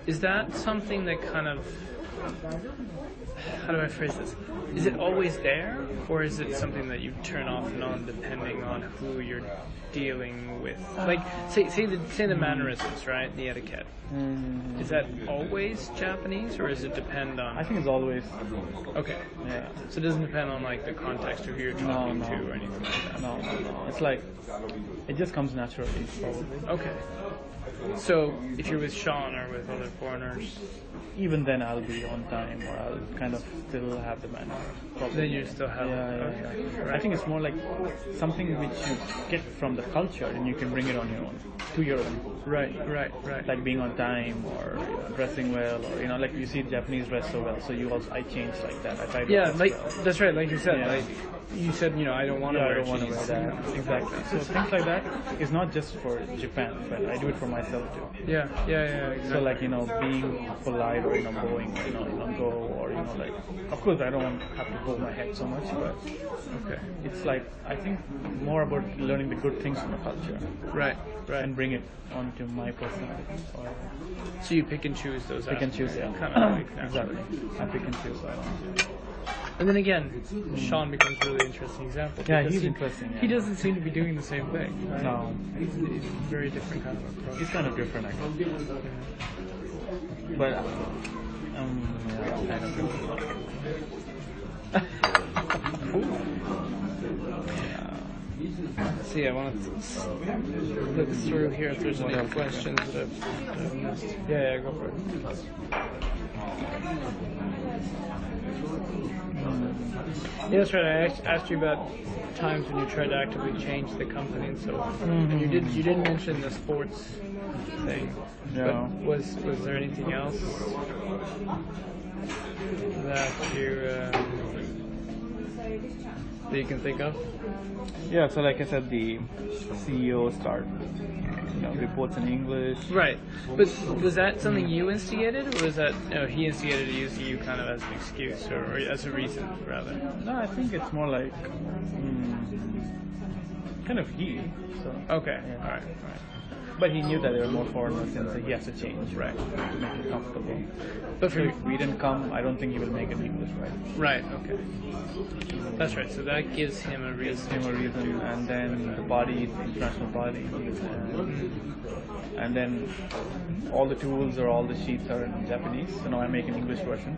Is that something that kind of, how do I phrase this? Is it always there, or is it something that you turn off and on depending on who you're dealing with? Like, say the mannerisms, right? The etiquette. Is that always Japanese, or does it depend on? I think it's always. Okay. Yeah. So it doesn't depend on like the context of who you're talking to or anything like that. No. It's like it just comes naturally, probably. Okay. So if you're with Sean or with other foreigners, even then I'll be on time, or I'll kind of still have the manner. Probably. then you still have. Yeah. I think it's more like something which you get from the culture and you can bring it on your own, to your own. Right. Like being on time, or dressing well, or like you see Japanese dress so well, so I change like that. I try to dress like well. that's right. Like you said, like you said, I don't want to wear. I don't want to wear that. Exactly. So things like that is not just for Japan, but I do it for myself too. Yeah. Exactly. So like being polite, or going, go, or like, of course I don't have to hold my head so much, but okay, it's like I think more about learning the good things from the culture, right, and bring it onto my personality. So you pick and choose those. Pick and choose, yeah. Kind of like exactly. I pick and choose. And then again, Sean becomes a really interesting example. Yeah, he's interesting. He doesn't seem to be doing the same thing. Right? No, he's a very different kind of approach. He's kind of different, actually. But kind of different. See, I want to look through here if there's any questions that I've missed. Yeah, go for it. Yeah, that's right. I asked you about times when you tried to actively change the company and so on. And you did mention the sports thing. Yeah. But was there anything else that you can think of? Yeah, so like I said, the CEO started reports in English. Right. But was that something you instigated, or was that he instigated to use you kind of as an excuse or as a reason, rather? No, I think it's more like kind of he. So, okay. Yeah. All right. But he knew that there were more foreigners, and so he has to change, right, to make it comfortable. But if we didn't come, I don't think he will make it in English, right? Right. Okay. That's right. So that gives him a reason. And then the body, the international body, and then all the tools or all the sheets are in Japanese. So now I make an English version.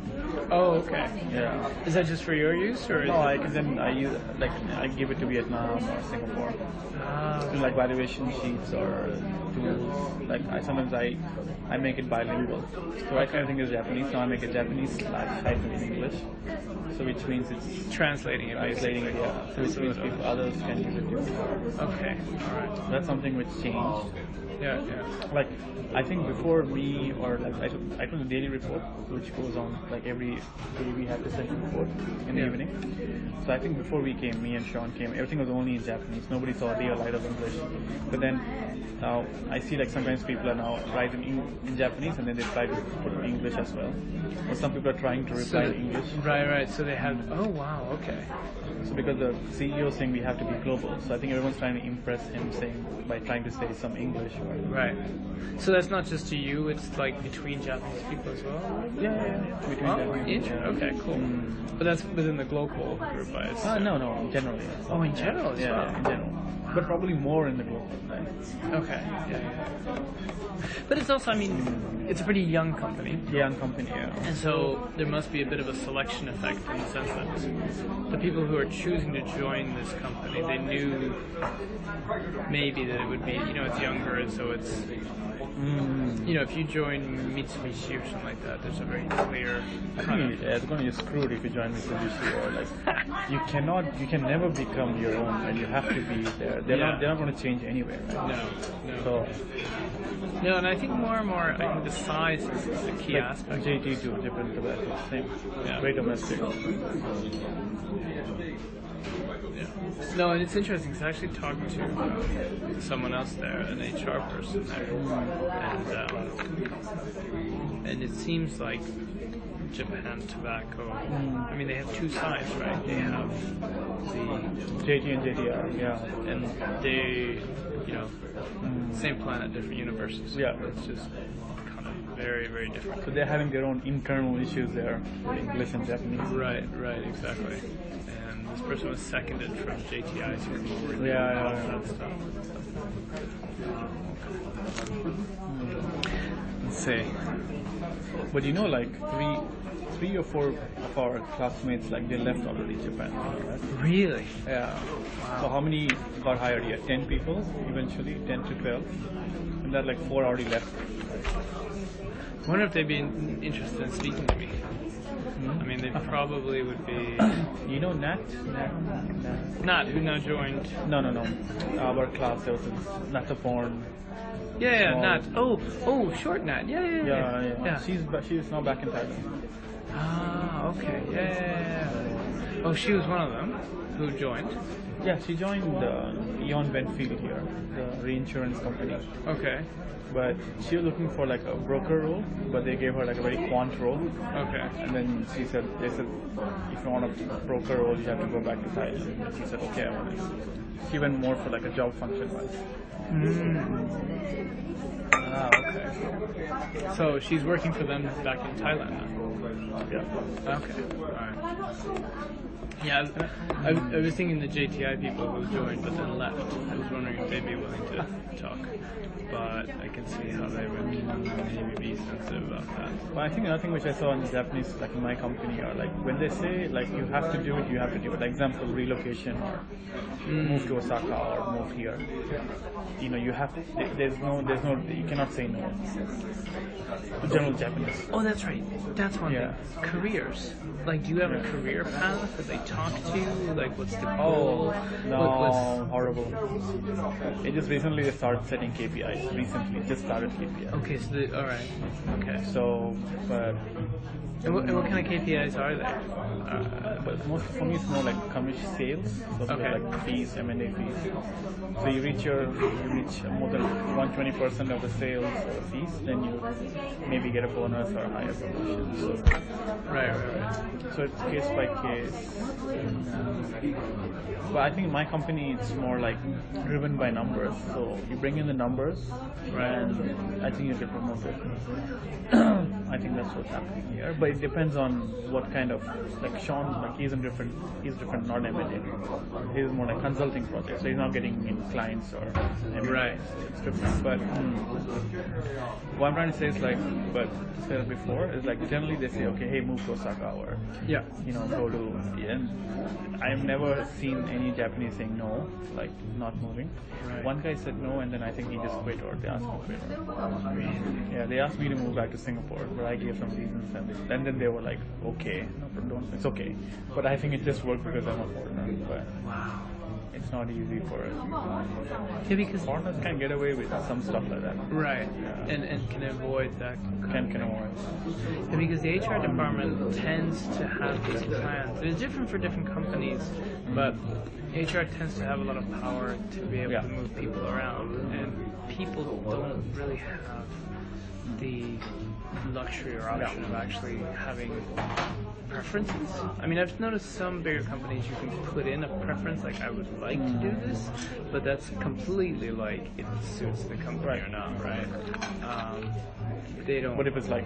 Oh, okay. Yeah. Is that just for your use, or? No, I use I give it to Vietnam or Singapore. Like valuation sheets or tools. Like sometimes I make it bilingual. So everything is Japanese. Now I make a Japanese hyphen in English. So which means it's translating it, basically. Yeah. So which means people, others can use it too. Okay. All right. So that's something which changed. Yeah. Like I think before me, or like I took the daily report, which goes on like every day we have to send a report in the evening. So I think before we came, me and Sean came, everything was only in Japanese. Nobody saw a day or light of English. But then now I see like sometimes people are now writing in Japanese and then they try to put English as well. Or some people are trying to reply in English. Right. So they have. Oh wow. Okay. So because the CEO is saying we have to be global, so I think everyone's trying to impress him, saying by trying to say some English. Right. So that's not just to you; it's like between Japanese people as well. Yeah. Between Japanese. Okay, cool. But that's within the global group, I assume. No, generally. Oh, in general as well. Yeah, in general. But probably more in the global. Right? Okay. Yeah. But it's also, it's a pretty young company. Young company, yeah. And so there must be a bit of a selection effect in the sense that the people who are choosing to join this company, they knew maybe that it would be, it's younger, and so it's, if you join Mitsubishi or something like that, there's a very clear it's going to be screwed if you join Mitsubishi, or like you can never become your own, and you have to be there. They're not going to change anywhere, right? No. So, no, and I think more and more, I think the size is the key aspect. JT too, different tobacco, same. Yeah. Very domestic. No, and it's interesting because I actually talked to someone else there, an HR person there, and it seems like Japan Tobacco. I mean, they have two sides, right? They have the JT and JTR, yeah. and they, you know, same planet, different universes. Yeah. It's just kind of very, very different. So they're having their own internal issues there, with English and Japanese. Right, exactly. And this person was seconded from JTI, so we're reviewing Yeah, all yeah. that stuff. Let's see. But you know, like three or four of our classmates, like they left already Japan. Right? Really? Yeah. So how many got hired? Yeah, 10 people eventually, 10 to 12, and that like 4 already left. I wonder if they'd be interested in speaking to me. I mean, they probably would be. You know Nat? Not who now joined. No. Our class there was Nataporn. Yeah, Small. Nat. Oh, short Nat. Yeah. She's now back in Thailand. Ah, okay. Yeah. Oh, she was one of them who joined. Yeah, she joined Eon Benfield here, the reinsurance company. Okay. But she was looking for like a broker role, but they gave her like a very quant role. Okay. And then they said, if you want a broker role, you have to go back to Thailand. And she said, okay, I want it. She went more for like a job function wise. Ah, okay. So she's working for them back in Thailand now. Yeah. Okay. Alright. Yeah, I was thinking the JTI people who joined but then left. I was wondering if they'd be willing to talk. But I can see how they would maybe be sensitive about that. But I think another thing which I saw in the Japanese, like in my company, are like when they say like you have to do it, you have to do it. Like example, relocation or move to Osaka or move here. You know, you have. There's no. You cannot say no. General Japanese. Oh, that's right. That's one Yeah. thing. Careers. Like, do you have a career path that they talk to you? Like, what's the goal? No, horrible. They just recently started setting KPIs. Recently, just started KPIs. Okay, so all right. Okay. So, but And what kind of KPIs are there? but most for me it's more like commission sales, so Okay. like fees, M&A fees. So you reach more than 120% of the sales or fees, then you maybe get a bonus or higher promotion. So, Right. so it's case by case. But I think in my company it's more like driven by numbers. So you bring in the numbers, and I think you get promoted. I think that's what's happening here. But it depends on what kind of, like Sean, like he's different, not M&A. He's more like consulting projects, so he's not getting in clients or M&A. Right. It's different. But what I'm trying to say is like, but said before, is like generally they say, okay, hey, move to Osaka or, Yeah. you know, go to, and I've never seen any Japanese saying no, like not moving. Right. One guy said no, and then I think he just quit, or they asked him to quit. Yeah, they asked me to move back to Singapore, but I gave some reasons, and then they were like, okay, no, but don't, it's okay. But I think it just worked because I'm a foreigner, but Wow. it's not easy for us. Yeah, because Foreigners can get away with some stuff like that. right, Yeah. and can avoid that. Can avoid. Yeah, because the HR department tends to have these plans. It's different for different companies, but HR tends to have a lot of power to be able Yeah. to move people around, and people don't really have the luxury or option of actually having preferences. I mean, I've noticed some bigger companies you can put in a preference, like I would like to do this, but that's completely like it suits the company Right. or not, right? They don't. But if it's like,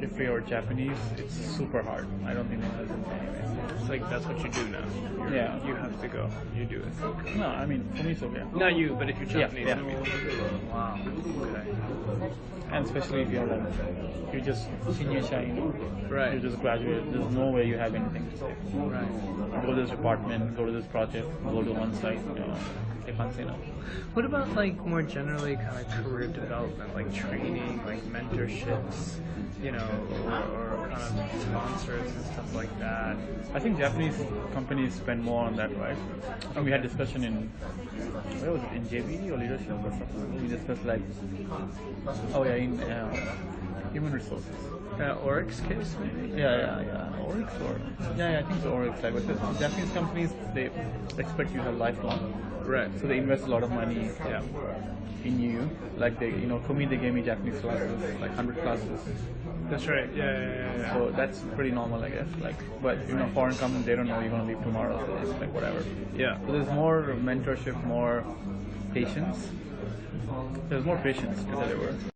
if you're Japanese, it's super hard. I don't think it listens anyway. It's like that's what you do now. Yeah. You have to go. You do it. No, I mean, for me it's okay. Not you, but if you're Japanese, yeah. I mean. Wow. Okay. And especially if you're like, you're just senior shine, Right. you just graduated, there's no way you have anything to say. Right. Go to this department, go to this project, go to one site, you know, they can't say no. What about like more generally kind of career development, like training, like mentorships, you know, or kind of sponsors and stuff like that? I think Japanese companies spend more on that, right? We had discussion in, where was it, in JB or leadership or something? We discussed like, in human resources. Oryx case, maybe? Yeah. Oryx or, I think so, Oryx. Like, but the Japanese companies, they expect you to have lifelong Right. So they invest a lot of money Yeah. in you. Like they, for me, they gave me Japanese classes, like 100 classes. That's right. Yeah. So that's pretty normal, I guess. Like, but foreign companies, they don't know you're gonna leave tomorrow, so it's like whatever. Yeah. So there's more mentorship, more patience. There's more patience to deliver.